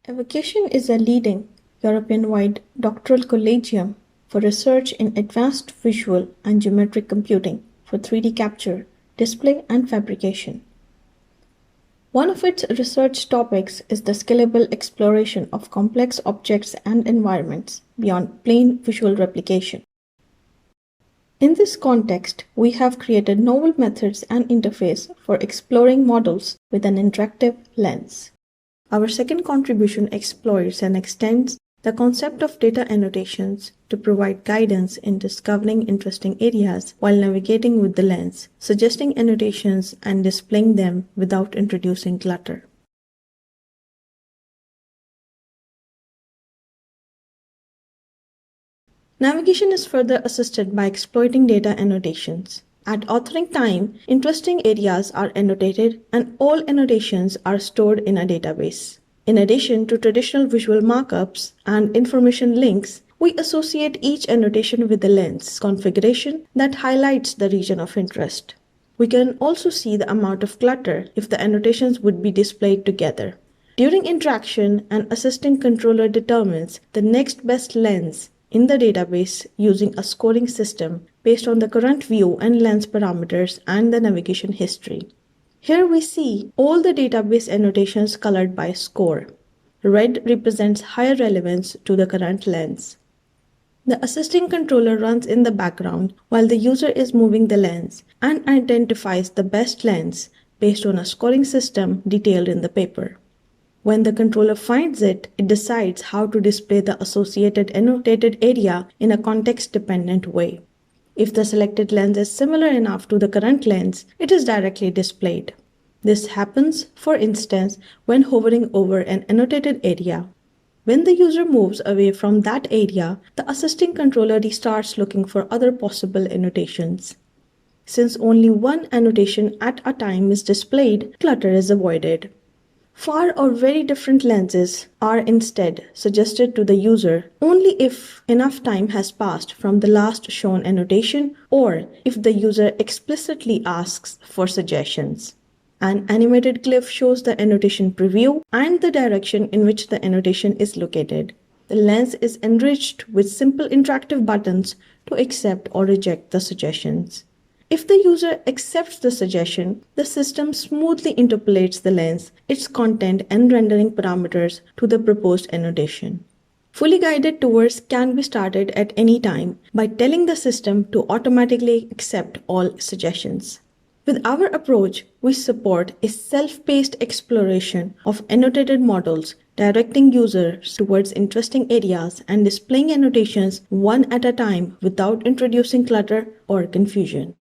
Evocation is a leading European-wide doctoral collegium for research in advanced visual and geometric computing for 3D capture, display, and fabrication. One of its research topics is the scalable exploration of complex objects and environments beyond plain visual replication. In this context, we have created novel methods and interface for exploring models with an interactive lens. Our second contribution explores and extends the concept of data annotations to provide guidance in discovering interesting areas while navigating with the lens, suggesting annotations and displaying them without introducing clutter. Navigation is further assisted by exploiting data annotations. At authoring time, interesting areas are annotated and all annotations are stored in a database. In addition to traditional visual markups and information links, we associate each annotation with a lens configuration that highlights the region of interest. We can also see the amount of clutter if the annotations would be displayed together. During interaction, an assisting controller determines the next best lens in the database using a scoring system based on the current view and lens parameters and the navigation history. Here we see all the database annotations colored by score. Red represents higher relevance to the current lens. The assisting controller runs in the background while the user is moving the lens and identifies the best lens based on a scoring system detailed in the paper. When the controller finds it, it decides how to display the associated annotated area in a context-dependent way. If the selected lens is similar enough to the current lens, it is directly displayed. This happens, for instance, when hovering over an annotated area. When the user moves away from that area, the assisting controller restarts looking for other possible annotations. Since only one annotation at a time is displayed, clutter is avoided. Far or very different lenses are instead suggested to the user only if enough time has passed from the last shown annotation or if the user explicitly asks for suggestions. An animated glyph shows the annotation preview and the direction in which the annotation is located. The lens is enriched with simple interactive buttons to accept or reject the suggestions. If the user accepts the suggestion, the system smoothly interpolates the lens, its content and rendering parameters to the proposed annotation. Fully guided tours can be started at any time by telling the system to automatically accept all suggestions. With our approach, we support a self-paced exploration of annotated models, directing users towards interesting areas and displaying annotations one at a time without introducing clutter or confusion.